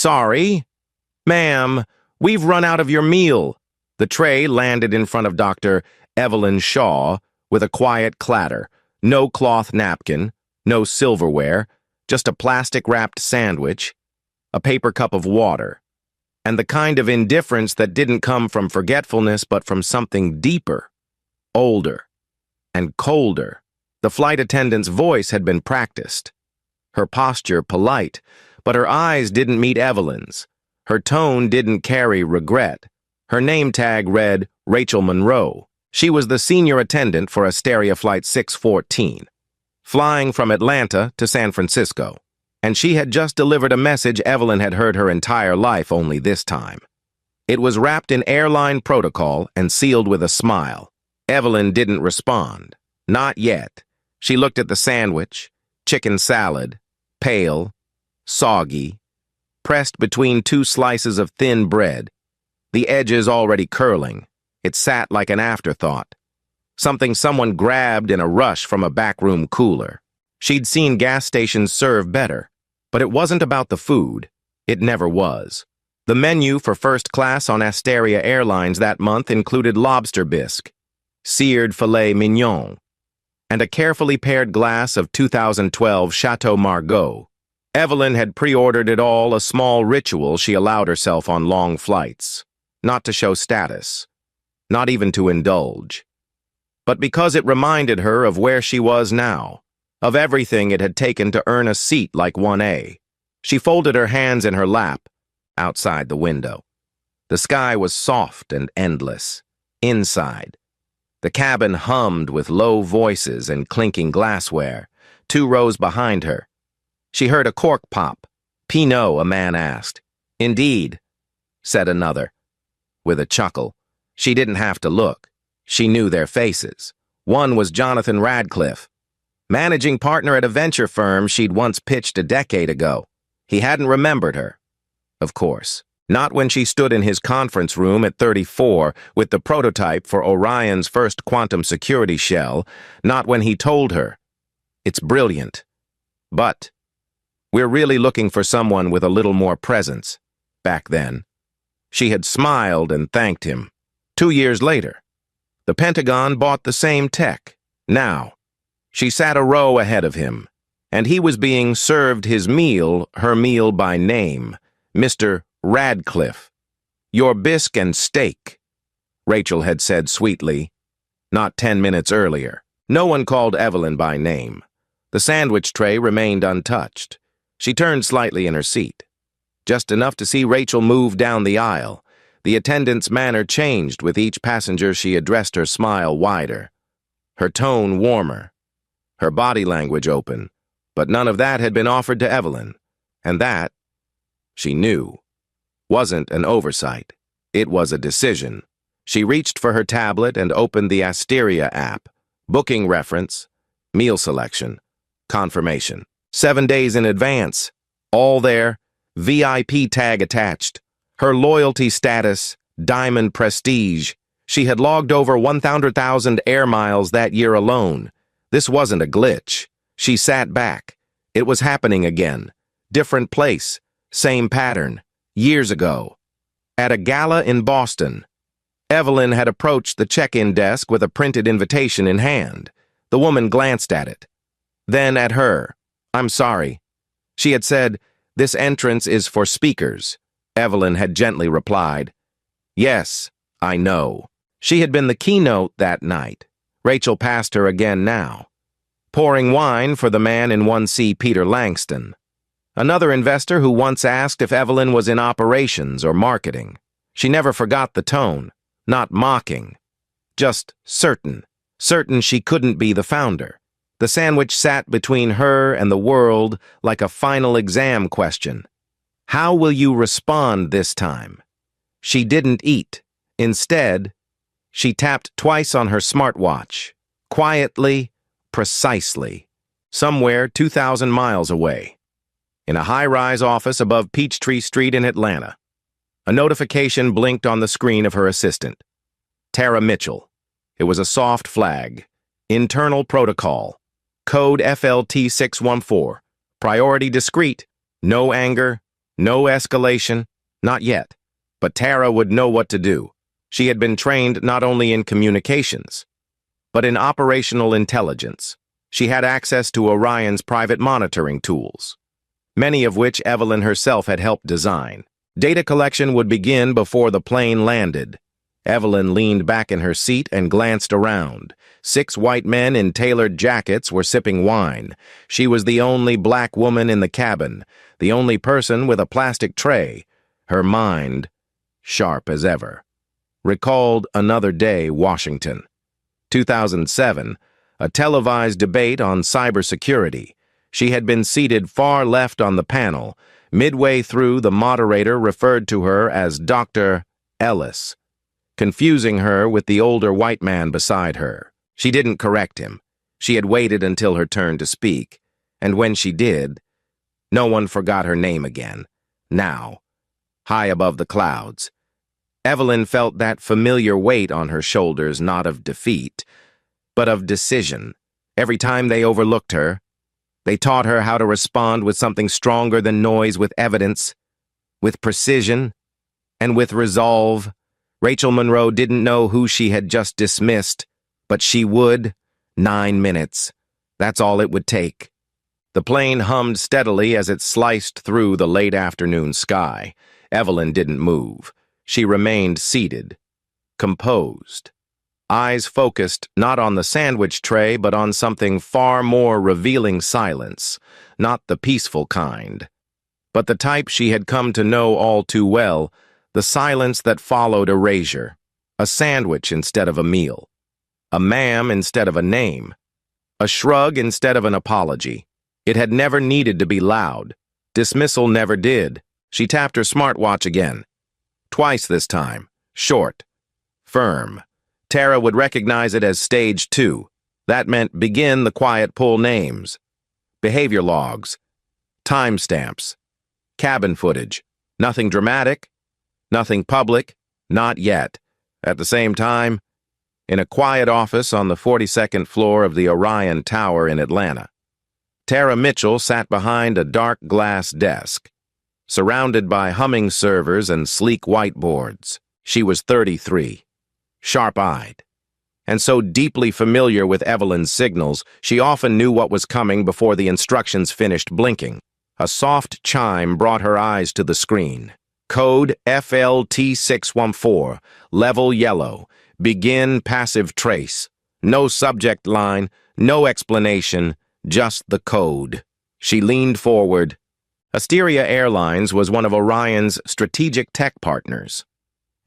Sorry. Ma'am, we've run out of your meal. The tray landed in front of Dr. Evelyn Shaw with a quiet clatter. No cloth napkin, no silverware, just a plastic-wrapped sandwich, a paper cup of water, and the kind of indifference that didn't come from forgetfulness but from something deeper, older, and colder. The flight attendant's voice had been practiced. Her posture polite, but her eyes didn't meet Evelyn's. Her tone didn't carry regret. Her name tag read Rachel Monroe. She was the senior attendant for Asteria Flight 614, flying from Atlanta to San Francisco, and she had just delivered a message Evelyn had heard her entire life, only this time. It was wrapped in airline protocol and sealed with a smile. Evelyn didn't respond. Not yet. She looked at the sandwich, chicken salad, pale, soggy, pressed between two slices of thin bread, the edges already curling. It sat like an afterthought, something someone grabbed in a rush from a backroom cooler. She'd seen gas stations serve better, but it wasn't about the food. It never was. The menu for first class on Asteria Airlines that month included lobster bisque, seared filet mignon, and a carefully paired glass of 2012 Chateau Margaux. Evelyn had pre-ordered it all, a small ritual she allowed herself on long flights, not to show status, not even to indulge, but because it reminded her of where she was now, of everything it had taken to earn a seat like 1A. She folded her hands in her lap, outside the window. The sky was soft and endless. Inside, the cabin hummed with low voices and clinking glassware. 2 rows behind her, she heard a cork pop. "Pinot," a man asked. "Indeed," said another, with a chuckle. She didn't have to look. She knew their faces. One was Jonathan Radcliffe, managing partner at a venture firm she'd once pitched a decade ago. He hadn't remembered her, of course. Not when she stood in his conference room at 34 with the prototype for Orion's first quantum security shell. Not when he told her, "It's brilliant, but we're really looking for someone with a little more presence." Back then, she had smiled and thanked him. 2 years later, the Pentagon bought the same tech. Now, she sat a row ahead of him, and he was being served his meal, her meal by name, Mr. Radcliffe. "Your bisque and steak," Rachel had said sweetly, not 10 minutes earlier. No one called Evelyn by name. The sandwich tray remained untouched. She turned slightly in her seat, just enough to see Rachel move down the aisle. The attendant's manner changed with each passenger she addressed, her smile wider, her tone warmer, her body language open, but none of that had been offered to Evelyn, and that, she knew, wasn't an oversight. It was a decision. She reached for her tablet and opened the Asteria app. Booking reference, meal selection, confirmation. 7 days in advance. All there, VIP tag attached. Her loyalty status, Diamond Prestige. She had logged over 100,000 air miles that year alone. This wasn't a glitch. She sat back. It was happening again. Different place, same pattern. Years ago, at a gala in Boston, Evelyn had approached the check-in desk with a printed invitation in hand. The woman glanced at it, then at her. "I'm sorry." She had said, "This entrance is for speakers." Evelyn had gently replied, "Yes, I know." She had been the keynote that night. Rachel passed her again now, pouring wine for the man in 1C, Peter Langston, another investor who once asked if Evelyn was in operations or marketing. She never forgot the tone, not mocking, just certain she couldn't be the founder. The sandwich sat between her and the world like a final exam question. How will you respond this time? She didn't eat. Instead, she tapped twice on her smartwatch, quietly, precisely, somewhere 2,000 miles away, in a high-rise office above Peachtree Street in Atlanta. A notification blinked on the screen of her assistant. Tara Mitchell. It was a soft flag. Internal protocol. Code FLT 614. Priority discreet. No anger, No escalation, not yet. But Tara would know what to do. She had been trained not only in communications, but in operational intelligence. She had access to Orion's private monitoring tools, many of which Evelyn herself had helped design. Data collection would begin before the plane landed. Evelyn leaned back in her seat and glanced around. 6 white men in tailored jackets were sipping wine. She was the only black woman in the cabin, the only person with a plastic tray, her mind sharp as ever. Recalled Another Day, Washington. 2007, a televised debate on cybersecurity. She had been seated far left on the panel. Midway through, the moderator referred to her as Dr. Ellis, confusing her with the older white man beside her. She didn't correct him. She had waited until her turn to speak, and when she did, no one forgot her name again. Now, high above the clouds, Evelyn felt that familiar weight on her shoulders, not of defeat, but of decision. Every time they overlooked her, they taught her how to respond with something stronger than noise, with evidence, with precision, and with resolve. Rachel Monroe didn't know who she had just dismissed, but she would. 9 minutes. That's all it would take. The plane hummed steadily as it sliced through the late afternoon sky. Evelyn didn't move. She remained seated, composed, eyes focused not on the sandwich tray but on something far more revealing: silence, not the peaceful kind, but the type she had come to know all too well, the silence that followed erasure, a sandwich instead of a meal, a ma'am instead of a name, a shrug instead of an apology. It had never needed to be loud. Dismissal never did. She tapped her smartwatch again. Twice this time. Short. Firm. Tara would recognize it as stage 2. That meant begin the quiet pull names. Behavior logs. Timestamps. Cabin footage. Nothing dramatic. Nothing public. Not yet. At the same time, in a quiet office on the 42nd floor of the Orion Tower in Atlanta, Tara Mitchell sat behind a dark glass desk, surrounded by humming servers and sleek whiteboards. She was 33, sharp-eyed, and so deeply familiar with Evelyn's signals, she often knew what was coming before the instructions finished blinking. A soft chime brought her eyes to the screen. Code FLT614, level yellow, begin passive trace. No subject line, no explanation, just the code. She leaned forward. Asteria Airlines was one of Orion's strategic tech partners,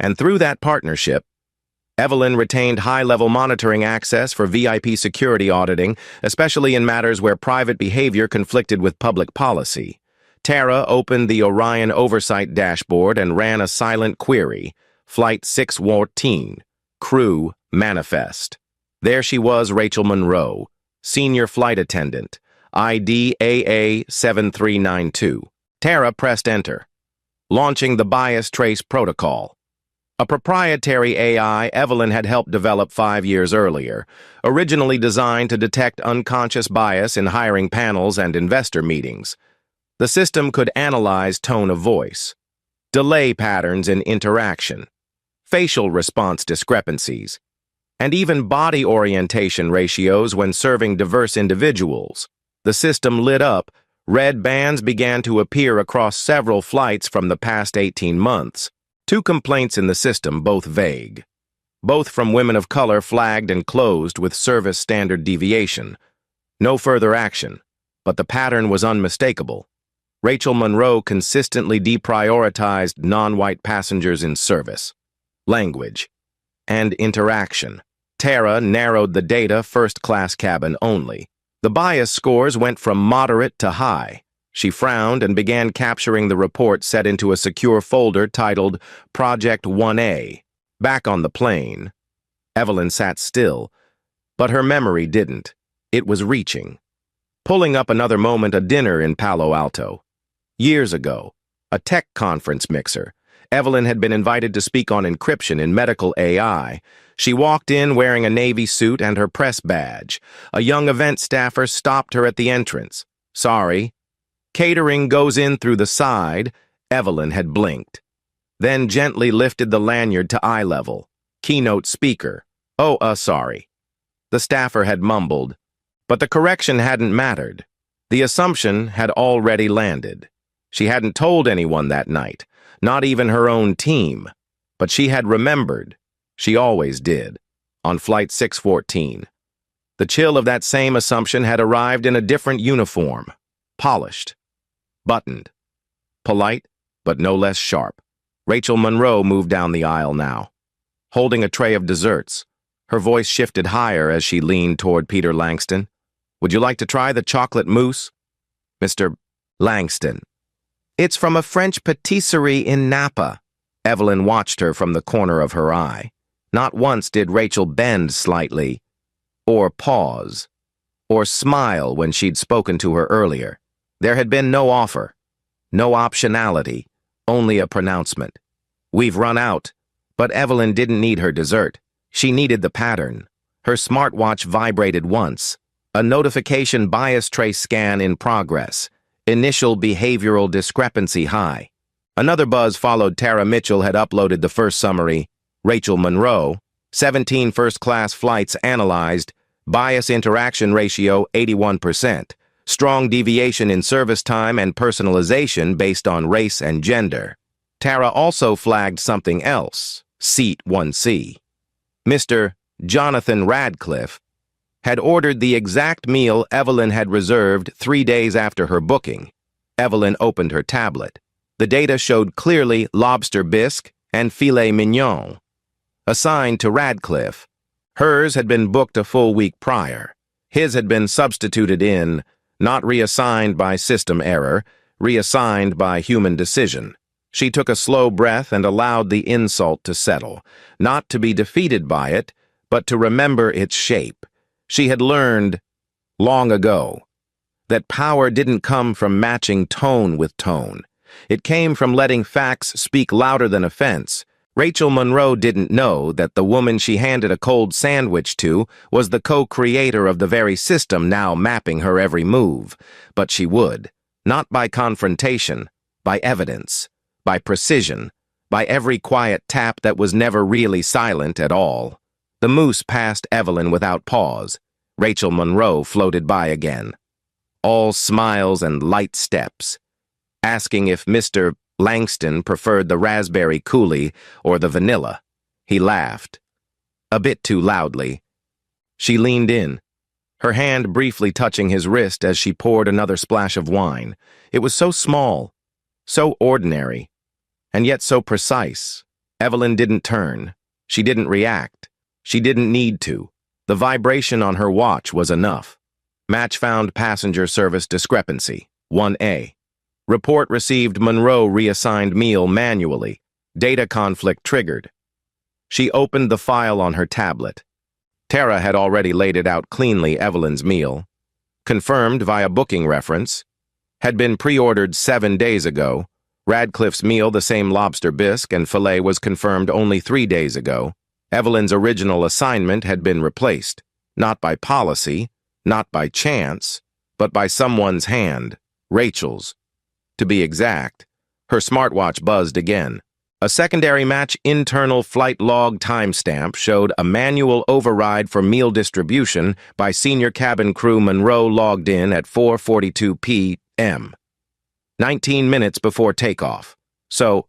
and through that partnership, Evelyn retained high-level monitoring access for VIP security auditing, especially in matters where private behavior conflicted with public policy. Tara opened the Orion oversight dashboard and ran a silent query: Flight 614, crew manifest. There she was, Rachel Monroe, senior flight attendant, ID AA7392. Tara pressed enter, launching the bias trace protocol, a proprietary AI Evelyn had helped develop 5 years earlier, originally designed to detect unconscious bias in hiring panels and investor meetings. The system could analyze tone of voice, delay patterns in interaction, facial response discrepancies, and even body orientation ratios when serving diverse individuals. The system lit up. Red bands began to appear across several flights from the past 18 months. 2 complaints in the system, both vague. Both from women of color, flagged and closed with service standard deviation. No further action, but the pattern was unmistakable. Rachel Monroe consistently deprioritized non-white passengers in service, language, and interaction. Tara narrowed the data: first-class cabin only. The bias scores went from moderate to high. She frowned and began capturing the report set into a secure folder titled Project 1A. Back on the plane, Evelyn sat still, but her memory didn't. It was reaching. Pulling up another moment: a dinner in Palo Alto. Years ago, a tech conference mixer. Evelyn had been invited to speak on encryption in medical AI. She walked in wearing a navy suit and her press badge. A young event staffer stopped her at the entrance. "Sorry. Catering goes in through the side." Evelyn had blinked, then gently lifted the lanyard to eye level. Keynote speaker. Oh, sorry. The staffer had mumbled, but the correction hadn't mattered. The assumption had already landed. She hadn't told anyone that night, not even her own team, but she had remembered. She always did, on Flight 614. The chill of that same assumption had arrived in a different uniform, polished, buttoned, polite, but no less sharp. Rachel Monroe moved down the aisle now, holding a tray of desserts. Her voice shifted higher as she leaned toward Peter Langston. Would you like to try the chocolate mousse? Mr. Langston. It's from a French patisserie in Napa. Evelyn watched her from the corner of her eye. Not once did Rachel bend slightly, or pause, or smile when she'd spoken to her earlier. There had been no offer, no optionality, only a pronouncement. We've run out. But Evelyn didn't need her dessert. She needed the pattern. Her smartwatch vibrated once. A notification bias trace scan in progress. Initial behavioral discrepancy high. Another buzz followed. Tara Mitchell had uploaded the first summary. Rachel Monroe, 17 first-class flights analyzed, bias interaction ratio 81%, strong deviation in service time and personalization based on race and gender. Tara also flagged something else. Seat 1C. Mr. Jonathan Radcliffe had ordered the exact meal Evelyn had reserved 3 days after her booking. Evelyn opened her tablet. The data showed clearly lobster bisque and filet mignon. Assigned to Radcliffe. Hers had been booked a full week prior. His had been substituted in, not reassigned by system error, reassigned by human decision. She took a slow breath and allowed the insult to settle, not to be defeated by it, but to remember its shape. She had learned, long ago, that power didn't come from matching tone with tone. It came from letting facts speak louder than offense. Rachel Monroe didn't know that the woman she handed a cold sandwich to was the co-creator of the very system now mapping her every move. But she would, not by confrontation, by evidence. By precision, by every quiet tap that was never really silent at all. The mousse passed Evelyn without pause. Rachel Monroe floated by again. All smiles and light steps, asking if Mr. Langston preferred the raspberry coulis or the vanilla. He laughed, a bit too loudly. She leaned in, her hand briefly touching his wrist as she poured another splash of wine. It was so small, so ordinary, and yet so precise. Evelyn didn't turn. She didn't react. She didn't need to. The vibration on her watch was enough. Match found passenger service discrepancy, 1A. Report received Monroe reassigned meal manually. Data conflict triggered. She opened the file on her tablet. Tara had already laid it out cleanly. Evelyn's meal, confirmed via booking reference, had been pre-ordered 7 days ago. Radcliffe's meal, the same lobster bisque and filet, was confirmed only 3 days ago. Evelyn's original assignment had been replaced, not by policy, not by chance, but by someone's hand, Rachel's. To be exact, her smartwatch buzzed again. A secondary match internal flight log timestamp showed a manual override for meal distribution by senior cabin crew Monroe logged in at 4:42 p.m. 19 minutes before takeoff. So,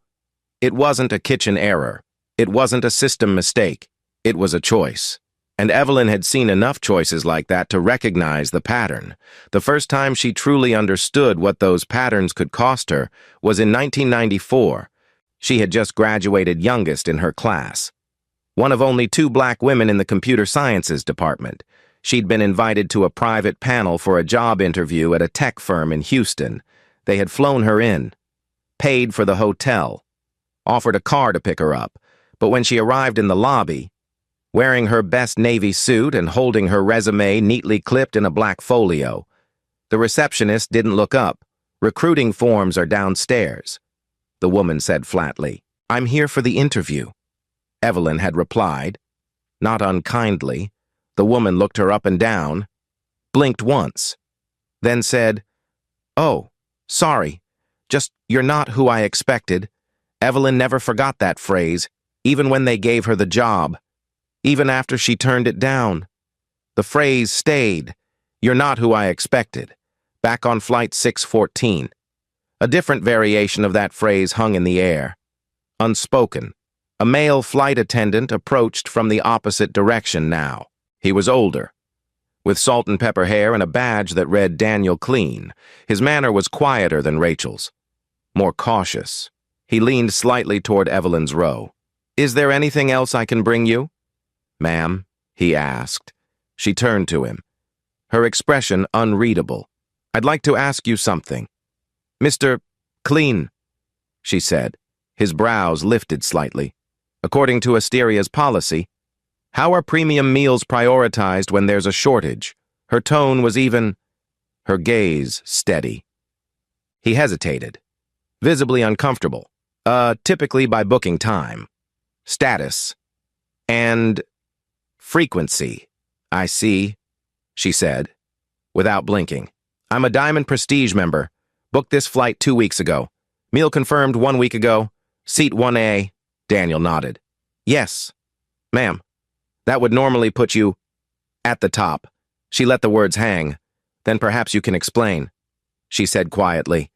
it wasn't a kitchen error. It wasn't a system mistake. It was a choice. And Evelyn had seen enough choices like that to recognize the pattern. The first time she truly understood what those patterns could cost her was in 1994. She had just graduated youngest in her class. One of only 2 black women in the computer sciences department. She'd been invited to a private panel for a job interview at a tech firm in Houston. They had flown her in, paid for the hotel, offered a car to pick her up, but when she arrived in the lobby, wearing her best Navy suit and holding her resume neatly clipped in a black folio, the receptionist didn't look up. Recruiting forms are downstairs, the woman said flatly. I'm here for the interview, Evelyn had replied, not unkindly. The woman looked her up and down, blinked once, then said, Oh, sorry, Just, you're not who I expected. Evelyn never forgot that phrase, even when they gave her the job. Even after she turned it down. The phrase stayed. You're not who I expected. Back on Flight 614. A different variation of that phrase hung in the air. Unspoken. A male flight attendant approached from the opposite direction now. He was older, with salt and pepper hair and a badge that read Daniel Clean. His manner was quieter than Rachel's, more cautious. He leaned slightly toward Evelyn's row. "Is there anything else I can bring you?" "Ma'am," he asked. She turned to him, her expression unreadable. "I'd like to ask you something." "Mr. Clean," she said. His brows lifted slightly. "According to Asteria's policy, how are premium meals prioritized when there's a shortage?" Her tone was even, her gaze steady. He hesitated, visibly uncomfortable. Typically by booking time, status, and frequency." "I see," she said, without blinking. "I'm a Diamond Prestige member. Booked this flight 2 weeks ago. Meal confirmed 1 week ago. Seat 1A. Daniel nodded. "Yes, ma'am. That would normally put you at the top." She let the words hang. "Then perhaps you can explain," she said quietly.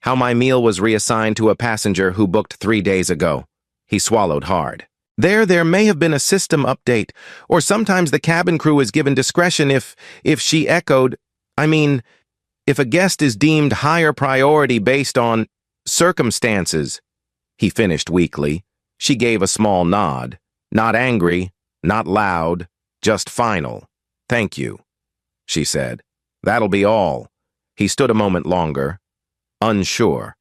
"How my meal was reassigned to a passenger who booked 3 days ago." He swallowed hard. There may have been a system update, or sometimes the cabin crew is given discretion if she echoed, if a guest is deemed higher priority based on circumstances," he finished weakly. She gave a small nod. Not angry, not loud, just final. "Thank you," she said. "That'll be all." He stood a moment longer, unsure,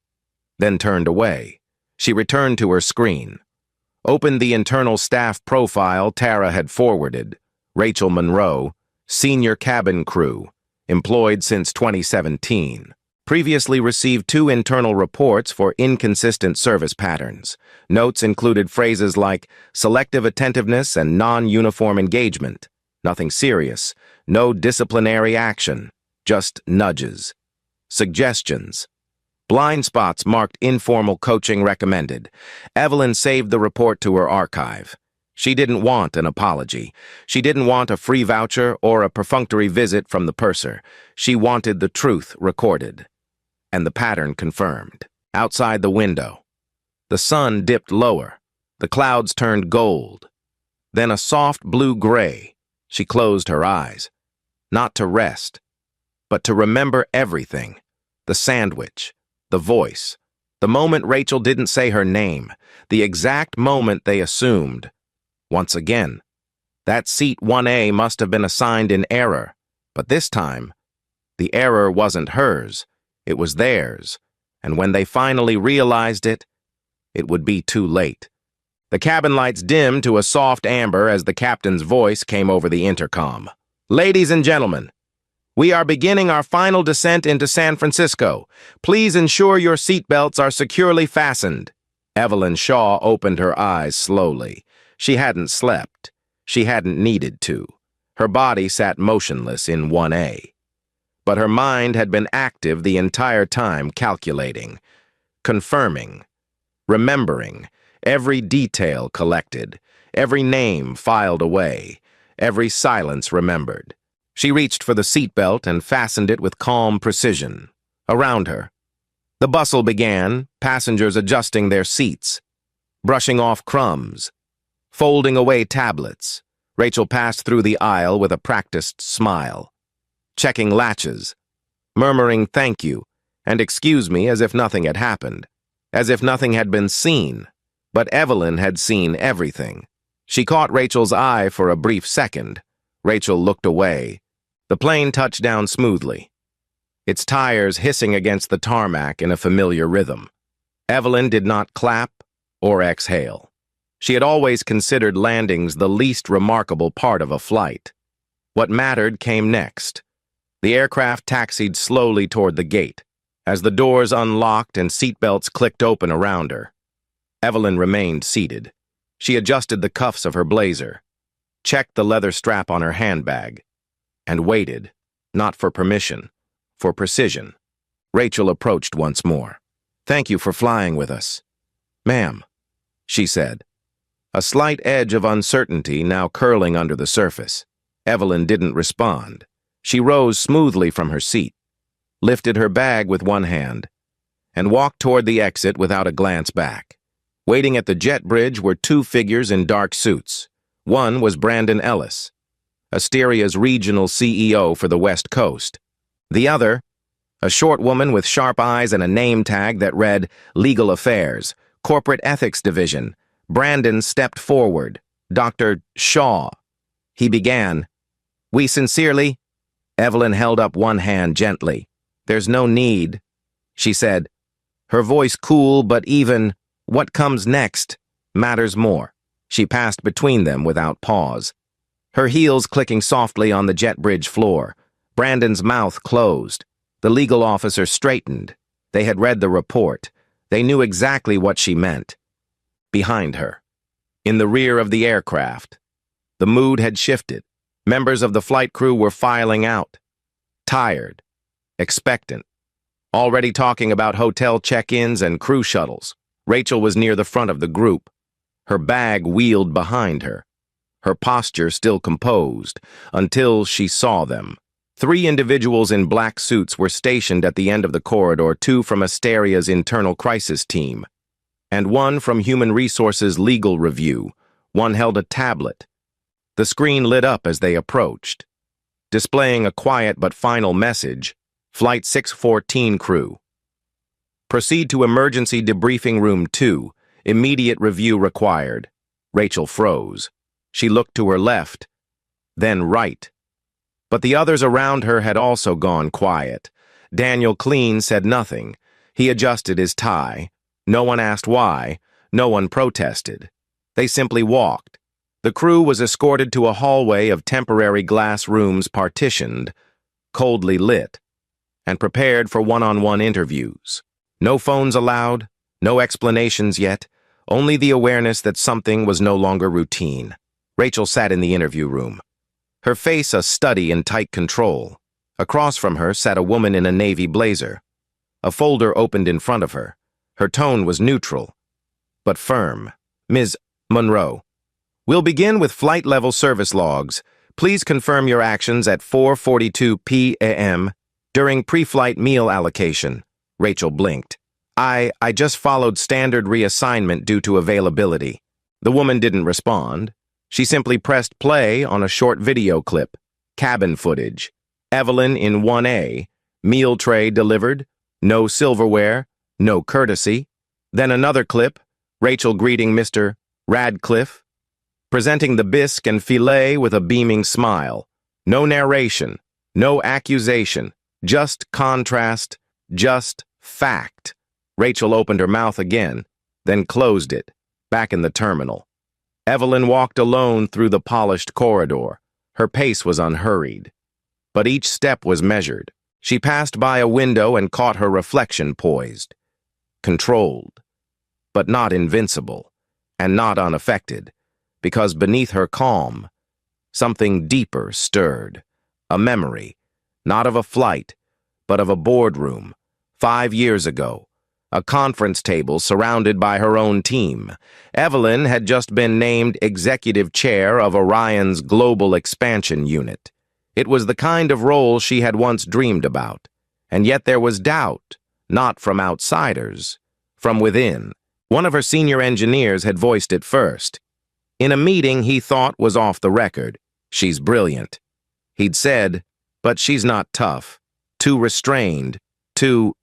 then turned away. She returned to her screen, opened the internal staff profile Tara had forwarded. Rachel Monroe, senior cabin crew, employed since 2017. Previously received 2 internal reports for inconsistent service patterns. Notes included phrases like selective attentiveness and non-uniform engagement. Nothing serious. No disciplinary action. Just nudges. Suggestions. Blind spots marked informal coaching recommended. Evelyn saved the report to her archive. She didn't want an apology. She didn't want a free voucher or a perfunctory visit from the purser. She wanted the truth recorded. And the pattern confirmed. Outside the window, the sun dipped lower. The clouds turned gold. Then a soft blue-gray. She closed her eyes. Not to rest, but to remember everything. The sandwich. The voice. The moment Rachel didn't say her name. The exact moment they assumed. Once again, that seat 1A must have been assigned in error. But this time, the error wasn't hers. It was theirs. And when they finally realized it, it would be too late. The cabin lights dimmed to a soft amber as the captain's voice came over the intercom. "Ladies and gentlemen, we are beginning our final descent into San Francisco. Please ensure your seatbelts are securely fastened." Evelyn Shaw opened her eyes slowly. She hadn't slept. She hadn't needed to. Her body sat motionless in 1A. But her mind had been active the entire time, calculating, confirming, remembering, every detail collected, every name filed away, every silence remembered. She reached for the seatbelt and fastened it with calm precision. Around her, the bustle began, passengers adjusting their seats, brushing off crumbs, folding away tablets. Rachel passed through the aisle with a practiced smile, checking latches, murmuring thank you and excuse me as if nothing had happened, as if nothing had been seen. But Evelyn had seen everything. She caught Rachel's eye for a brief second. Rachel looked away. The plane touched down smoothly, its tires hissing against the tarmac in a familiar rhythm. Evelyn did not clap or exhale. She had always considered landings the least remarkable part of a flight. What mattered came next. The aircraft taxied slowly toward the gate, as the doors unlocked and seatbelts clicked open around her. Evelyn remained seated. She adjusted the cuffs of her blazer, checked the leather strap on her handbag, and waited, not for permission, for precision. Rachel approached once more. Thank you for flying with us. Ma'am, she said, a slight edge of uncertainty now curling under the surface. Evelyn didn't respond. She rose smoothly from her seat, lifted her bag with one hand, and walked toward the exit without a glance back. Waiting at the jet bridge were two figures in dark suits. One was Brandon Ellis, Asteria's regional CEO for the West Coast. The other, a short woman with sharp eyes and a name tag that read Legal Affairs, Corporate Ethics Division. Brandon stepped forward. Dr. Shaw. He began. We sincerely... Evelyn held up one hand gently. There's no need, she said, her voice cool but even. What comes next matters more. She passed between them without pause, her heels clicking softly on the jet bridge floor. Brandon's mouth closed. The legal officer straightened. They had read the report. They knew exactly what she meant. Behind her, in the rear of the aircraft, the mood had shifted. Members of the flight crew were filing out, tired, expectant, already talking about hotel check-ins and crew shuttles. Rachel was near the front of the group, her bag wheeled behind her, her posture still composed, until she saw them. 3 individuals in black suits were stationed at the end of the corridor, 2 from Asteria's internal crisis team, and 1 from Human Resources Legal Review. One held a tablet. The screen lit up as they approached, displaying a quiet but final message. Flight 614 crew. Proceed to Emergency Debriefing Room 2. Immediate review required. Rachel froze. She looked to her left, then right. But the others around her had also gone quiet. Daniel Clean said nothing. He adjusted his tie. No one asked why. No one protested. They simply walked. The crew was escorted to a hallway of temporary glass rooms partitioned, coldly lit, and prepared for one-on-one interviews. No phones allowed, no explanations yet, only the awareness that something was no longer routine. Rachel sat in the interview room, her face a study in tight control. Across from her sat a woman in a navy blazer. A folder opened in front of her. Her tone was neutral, but firm. Ms. Monroe, we'll begin with flight-level service logs. Please confirm your actions at 4:42 p.m. during pre-flight meal allocation. Rachel blinked. I just followed standard reassignment due to availability. The woman didn't respond. She simply pressed play on a short video clip. Cabin footage. Evelyn in 1A. Meal tray delivered. No silverware. No courtesy. Then another clip. Rachel greeting Mr. Radcliffe, presenting the bisque and filet with a beaming smile. No narration. No accusation. Just contrast. Just fact. Rachel opened her mouth again, then closed it, back in the terminal. Evelyn walked alone through the polished corridor. Her pace was unhurried, but each step was measured. She passed by a window and caught her reflection poised, controlled, but not invincible, and not unaffected, because beneath her calm, something deeper stirred, a memory, not of a flight, but of a boardroom, 5 years ago. A conference table surrounded by her own team. Evelyn had just been named executive chair of Orion's Global Expansion Unit. It was the kind of role she had once dreamed about. And yet there was doubt, not from outsiders, from within. One of her senior engineers had voiced it first. In a meeting he thought was off the record. She's brilliant. He'd said, but she's not tough. Too restrained. Too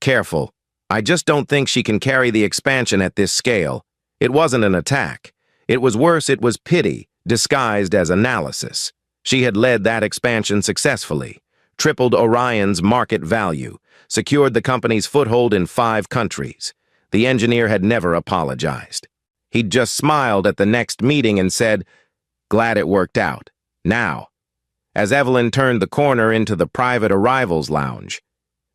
careful. I just don't think she can carry the expansion at this scale. It wasn't an attack. It was worse, it was pity, disguised as analysis. She had led that expansion successfully, tripled Orion's market value, secured the company's foothold in 5 countries. The engineer had never apologized. He'd just smiled at the next meeting and said, glad it worked out. Now, as Evelyn turned the corner into the private arrivals lounge,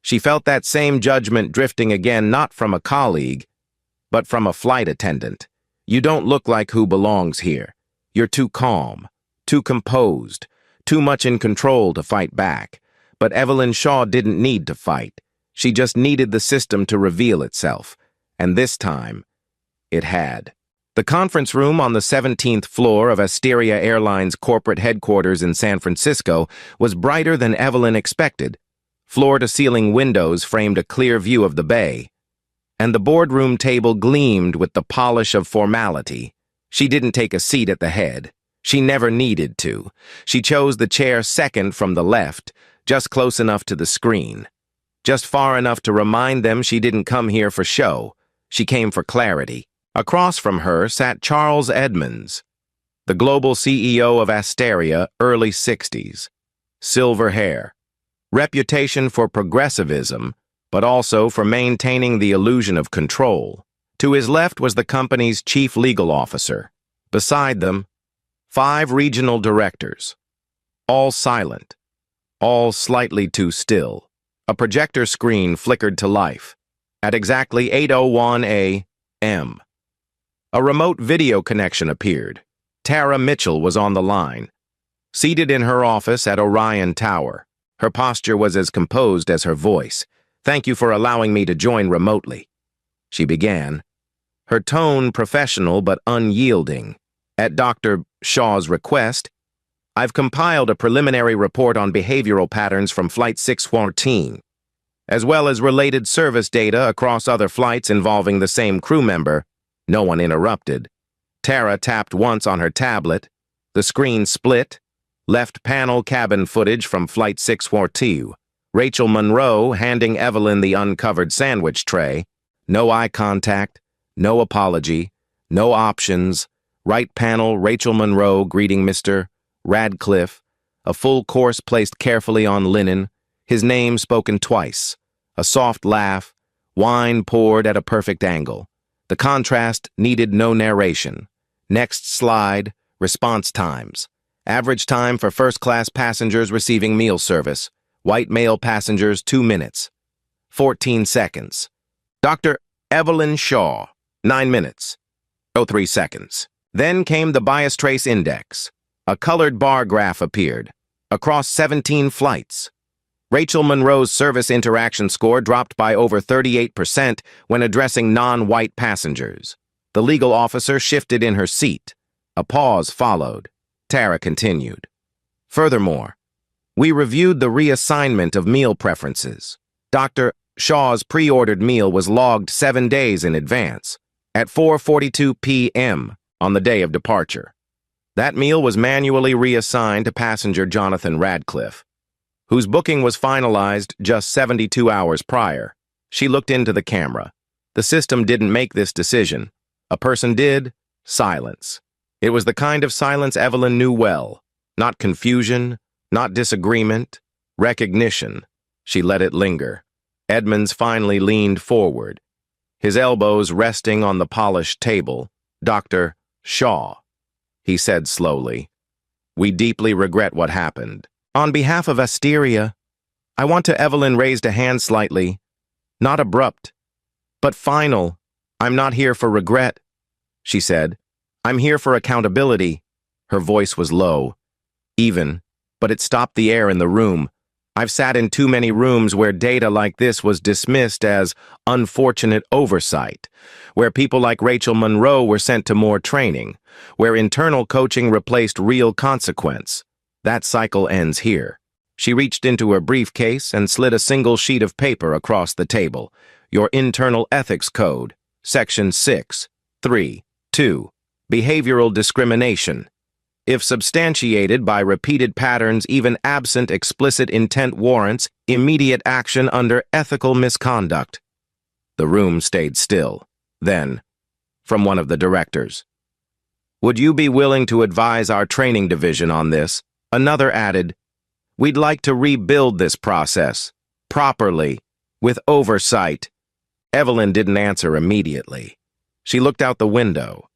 she felt that same judgment drifting again, not from a colleague, but from a flight attendant. You don't look like who belongs here. You're too calm, too composed, too much in control to fight back. But Evelyn Shaw didn't need to fight. She just needed the system to reveal itself, and this time, it had. The conference room on the 17th floor of Asteria Airlines corporate headquarters in San Francisco was brighter than Evelyn expected. Floor-to-ceiling windows framed a clear view of the bay, and the boardroom table gleamed with the polish of formality. She didn't take a seat at the head. She never needed to. She chose the chair second from the left, just close enough to the screen. Just far enough to remind them she didn't come here for show. She came for clarity. Across from her sat Charles Edmonds, the global CEO of Asteria, early 60s. Silver hair. Reputation for progressivism, but also for maintaining the illusion of control. To his left was the company's chief legal officer. Beside them, 5 regional directors. All silent. All slightly too still. A projector screen flickered to life. At exactly 8:01 a.m., a remote video connection appeared. Tara Mitchell was on the line, seated in her office at Orion Tower. Her posture was as composed as her voice. "Thank you for allowing me to join remotely," she began, her tone professional but unyielding. "At Dr. Shaw's request, I've compiled a preliminary report on behavioral patterns from Flight 614, as well as related service data across other flights involving the same crew member." No one interrupted. Tara tapped once on her tablet. The screen split. Left panel cabin footage from Flight 642. Rachel Monroe handing Evelyn the uncovered sandwich tray. No eye contact, no apology, no options. Right panel, Rachel Monroe greeting Mr. Radcliffe. A full course placed carefully on linen. His name spoken twice. A soft laugh. Wine poured at a perfect angle. The contrast needed no narration. Next slide, response times. Average time for first-class passengers receiving meal service. White male passengers, 2 minutes. 14 seconds. Dr. Evelyn Shaw, 9 minutes. 03 seconds. Then came the bias trace index. A colored bar graph appeared. Across 17 flights. Rachel Monroe's service interaction score dropped by over 38% when addressing non-white passengers. The legal officer shifted in her seat. A pause followed. Tara continued. "Furthermore, we reviewed the reassignment of meal preferences. Dr. Shaw's pre-ordered meal was logged 7 days in advance, at 4:42 p.m. on the day of departure. That meal was manually reassigned to passenger Jonathan Radcliffe, whose booking was finalized just 72 hours prior." She looked into the camera. The system didn't make this decision. A person did. Silence. It was the kind of silence Evelyn knew well. Not confusion, not disagreement, recognition. She let it linger. Edmonds finally leaned forward, his elbows resting on the polished table. "Dr. Shaw," he said slowly, "we deeply regret what happened. On behalf of Asteria, I want to..." Evelyn raised a hand slightly, not abrupt, but final. "I'm not here for regret," she said. "I'm here for accountability." Her voice was low, even, but it stopped the air in the room. I've sat in too many rooms where data like this was dismissed as unfortunate oversight, where people like Rachel Monroe were sent to more training, where internal coaching replaced real consequence. That cycle ends here. She reached into her briefcase and slid a single sheet of paper across the table. Your internal ethics code, section 6.3.2, behavioral discrimination. If substantiated by repeated patterns even absent explicit intent warrants immediate action under ethical misconduct. The room stayed still. Then, from one of the directors, "Would you be willing to advise our training division on this?" Another added, "We'd like to rebuild this process, properly, with oversight." Evelyn didn't answer immediately. She looked out the window,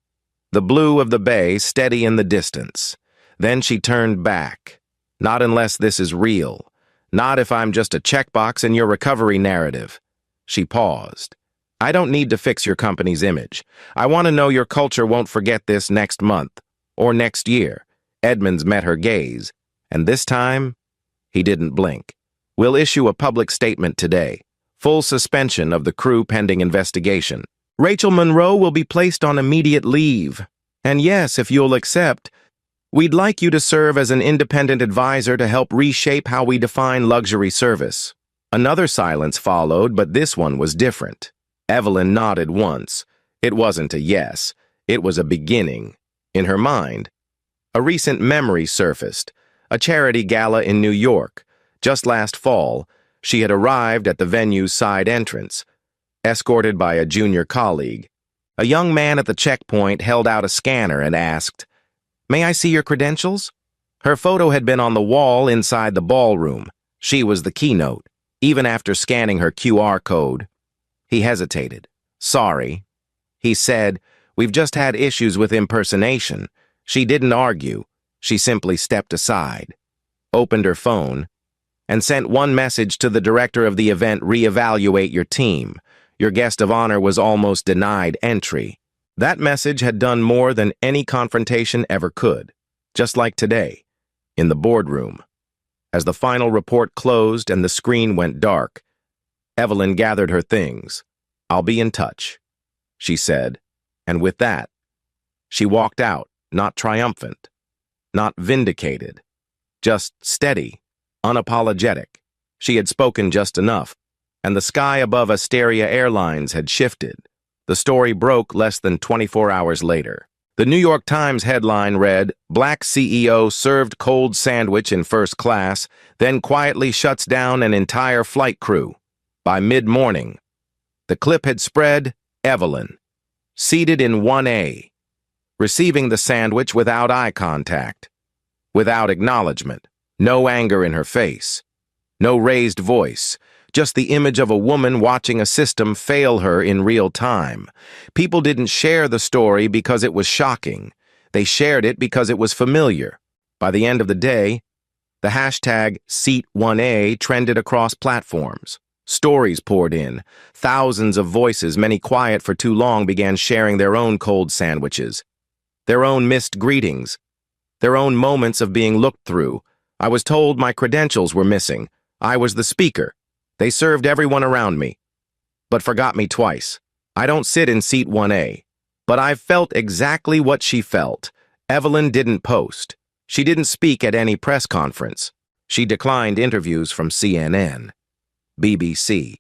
the blue of the bay steady in the distance. Then she turned back. "Not unless this is real. Not if I'm just a checkbox in your recovery narrative." She paused. "I don't need to fix your company's image. I want to know your culture won't forget this next month, or next year." Edmonds met her gaze, and this time, he didn't blink. "We'll issue a public statement today. Full suspension of the crew pending investigation. Rachel Monroe will be placed on immediate leave. And yes, if you'll accept, we'd like you to serve as an independent advisor to help reshape how we define luxury service. Another silence followed, but this one was different. Evelyn nodded once. It wasn't a yes. It was a beginning. In her mind, a recent memory surfaced. A charity gala in New York. Just last fall, she had arrived at the venue's side entrance, escorted by a junior colleague. A young man at the checkpoint held out a scanner and asked, "May I see your credentials?" Her photo had been on the wall inside the ballroom. She was the keynote. Even after scanning her QR code, he hesitated. "Sorry." He said, "We've just had issues with impersonation." She didn't argue. She simply stepped aside, opened her phone, and sent one message to the director of the event: "Reevaluate your team. Your guest of honor was almost denied entry." That message had done more than any confrontation ever could. Just like today, in the boardroom. As the final report closed and the screen went dark, Evelyn gathered her things. "I'll be in touch," she said, and with that, she walked out, not triumphant, not vindicated, just steady, unapologetic. She had spoken just enough, and the sky above Asteria Airlines had shifted. The story broke less than 24 hours later. The New York Times headline read, "Black CEO served cold sandwich in first class, then quietly shuts down an entire flight crew." By mid-morning, the clip had spread. Evelyn, seated in 1A, receiving the sandwich without eye contact, without acknowledgement, no anger in her face, no raised voice, just the image of a woman watching a system fail her in real time. People didn't share the story because it was shocking. They shared it because it was familiar. By the end of the day, the hashtag #Seat1A trended across platforms. Stories poured in. Thousands of voices, many quiet for too long, began sharing their own cold sandwiches, their own missed greetings, their own moments of being looked through. "I was told my credentials were missing. I was the speaker. They served everyone around me, but forgot me twice. I don't sit in seat 1A, but I've felt exactly what she felt." Evelyn didn't post. She didn't speak at any press conference. She declined interviews from CNN, BBC,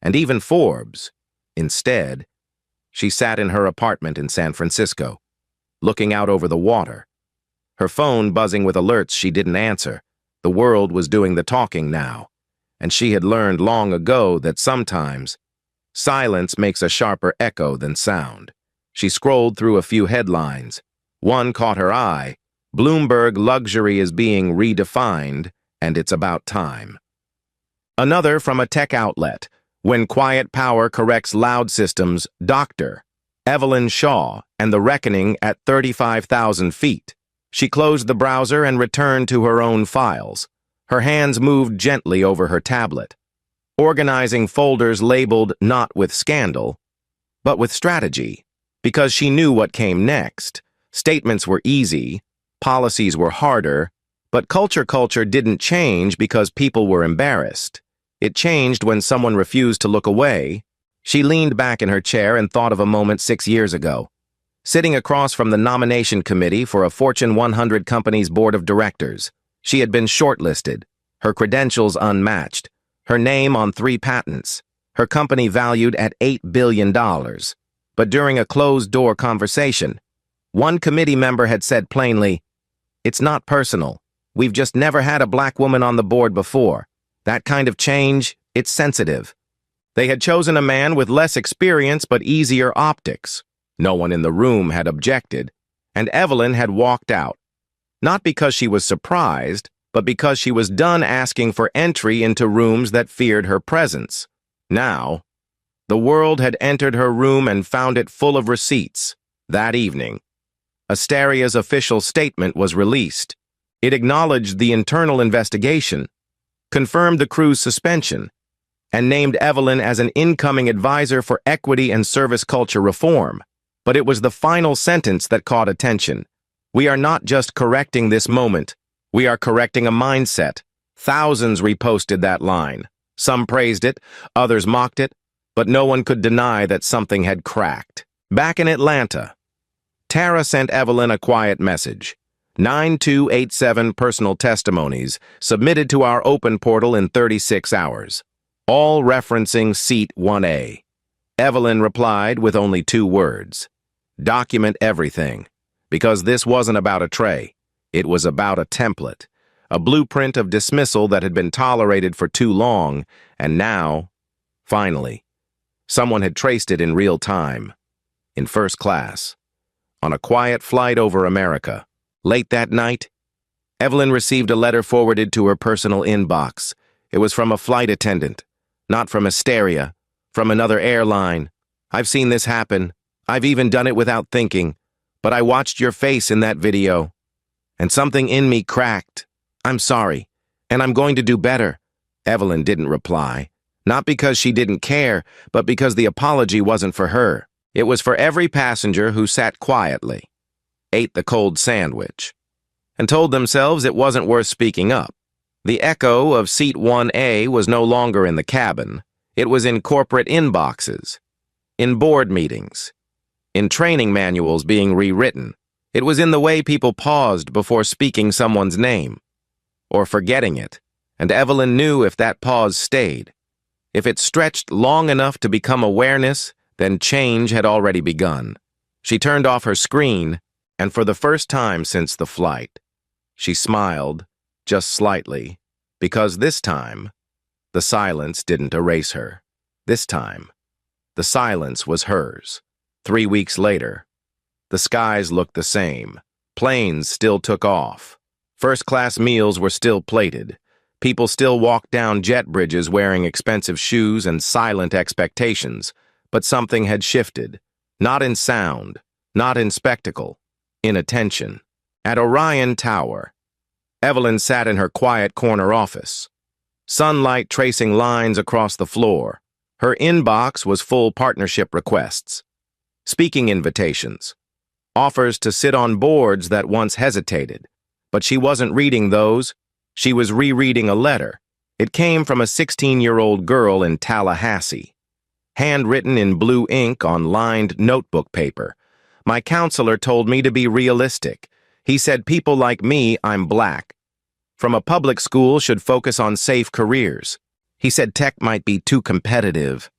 and even Forbes. Instead, she sat in her apartment in San Francisco, looking out over the water. Her phone buzzing with alerts she didn't answer. The world was doing the talking now, and she had learned long ago that sometimes silence makes a sharper echo than sound. She scrolled through a few headlines. One caught her eye. "Bloomberg luxury is being redefined, and it's about time." Another from a tech outlet. "When quiet power corrects loud systems, Dr. Evelyn Shaw and the reckoning at 35,000 feet." She closed the browser and returned to her own files. Her hands moved gently over her tablet, organizing folders labeled not with scandal, but with strategy, because she knew what came next. Statements were easy, policies were harder, but culture didn't change because people were embarrassed. It changed when someone refused to look away. She leaned back in her chair and thought of a moment 6 years ago, sitting across from the nomination committee for a Fortune 100 company's board of directors. She had been shortlisted, her credentials unmatched, her name on 3 patents, her company valued at $8 billion. But during a closed-door conversation, one committee member had said plainly, "It's not personal. We've just never had a black woman on the board before. That kind of change, it's sensitive." They had chosen a man with less experience but easier optics. No one in the room had objected, and Evelyn had walked out. Not because she was surprised, but because she was done asking for entry into rooms that feared her presence. Now, the world had entered her room and found it full of receipts. That evening, Asteria's official statement was released. It acknowledged the internal investigation, confirmed the crew's suspension, and named Evelyn as an incoming advisor for equity and service culture reform. But it was the final sentence that caught attention. "We are not just correcting this moment. We are correcting a mindset." Thousands reposted that line. Some praised it, others mocked it, but no one could deny that something had cracked. Back in Atlanta, Tara sent Evelyn a quiet message. 9287 personal testimonies submitted to our open portal in 36 hours, all referencing Seat 1A. Evelyn replied with only 2 words. Document everything, because this wasn't about a tray. It was about a template, a blueprint of dismissal that had been tolerated for too long, and now, finally, someone had traced it in real time, in first class, on a quiet flight over America. Late that night, Evelyn received a letter forwarded to her personal inbox. It was from a flight attendant, not from Hysteria, from another airline. I've seen this happen. I've even done it without thinking, but I watched your face in that video, and something in me cracked. I'm sorry, and I'm going to do better. Evelyn didn't reply, not because she didn't care, but because the apology wasn't for her. It was for every passenger who sat quietly, ate the cold sandwich, and told themselves it wasn't worth speaking up. The echo of Seat 1A was no longer in the cabin. It was in corporate inboxes, in board meetings, in training manuals being rewritten. It was in the way people paused before speaking someone's name, or forgetting it, and Evelyn knew if that pause stayed, if it stretched long enough to become awareness, then change had already begun. She turned off her screen, and for the first time since the flight, she smiled, just slightly, because this time, the silence didn't erase her. This time, the silence was hers. 3 weeks later, the skies looked the same. Planes still took off. First-class meals were still plated. People still walked down jet bridges wearing expensive shoes and silent expectations, but something had shifted. Not in sound, not in spectacle, in attention. At Orion Tower, Evelyn sat in her quiet corner office, sunlight tracing lines across the floor. Her inbox was full partnership requests, speaking invitations, offers to sit on boards that once hesitated. But she wasn't reading those. She was rereading a letter. It came from a 16-year-old girl in Tallahassee, handwritten in blue ink on lined notebook paper. My counselor told me to be realistic. He said people like me, I'm black, from a public school should focus on safe careers. He said tech might be too competitive.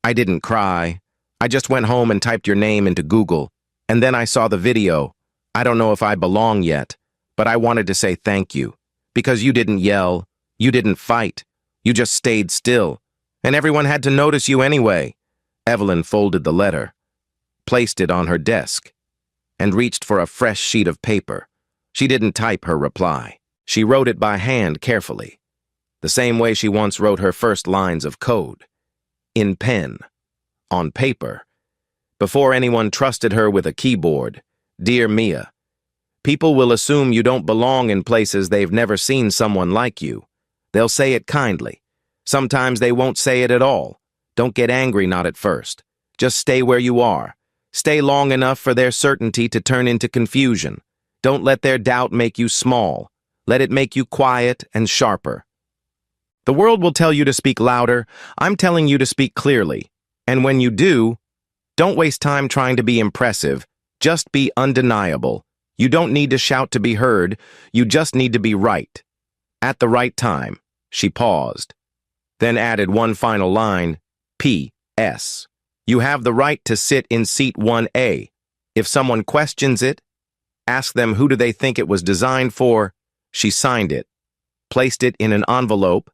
I didn't cry. I just went home and typed your name into Google, and then I saw the video. I don't know if I belong yet, but I wanted to say thank you, because you didn't yell, you didn't fight, you just stayed still, and everyone had to notice you anyway. Evelyn folded the letter, placed it on her desk, and reached for a fresh sheet of paper. She didn't type her reply. She wrote it by hand carefully, the same way she once wrote her first lines of code, in pen, on paper, before anyone trusted her with a keyboard. Dear Mia, people will assume you don't belong in places they've never seen someone like you. They'll say it kindly. Sometimes they won't say it at all. Don't get angry, not at first. Just stay where you are. Stay long enough for their certainty to turn into confusion. Don't let their doubt make you small. Let it make you quiet and sharper. The world will tell you to speak louder. I'm telling you to speak clearly. And when you do, don't waste time trying to be impressive. Just be undeniable. You don't need to shout to be heard. You just need to be right. At the right time. She paused, then added one final line, P.S. You have the right to sit in seat 1A. If someone questions it, ask them who do they think it was designed for. She signed it, placed it in an envelope,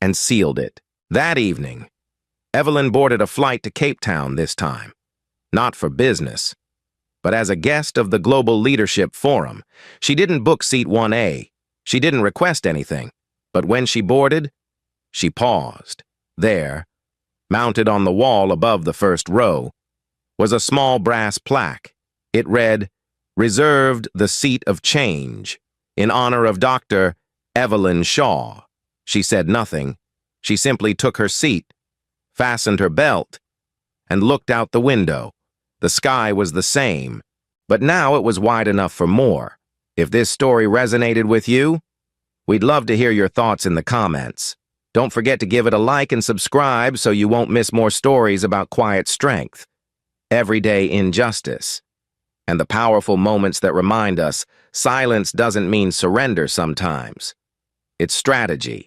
and sealed it. That evening, Evelyn boarded a flight to Cape Town this time. Not for business, but as a guest of the Global Leadership Forum. She didn't book seat 1A. She didn't request anything. But when she boarded, she paused. There, mounted on the wall above the first row, was a small brass plaque. It read, "Reserved the seat of change, in honor of Dr. Evelyn Shaw." She said nothing. She simply took her seat, fastened her belt, and looked out the window. The sky was the same, but now it was wide enough for more. If this story resonated with you, we'd love to hear your thoughts in the comments. Don't forget to give it a like and subscribe so you won't miss more stories about quiet strength, everyday injustice, and the powerful moments that remind us silence doesn't mean surrender sometimes. It's strategy.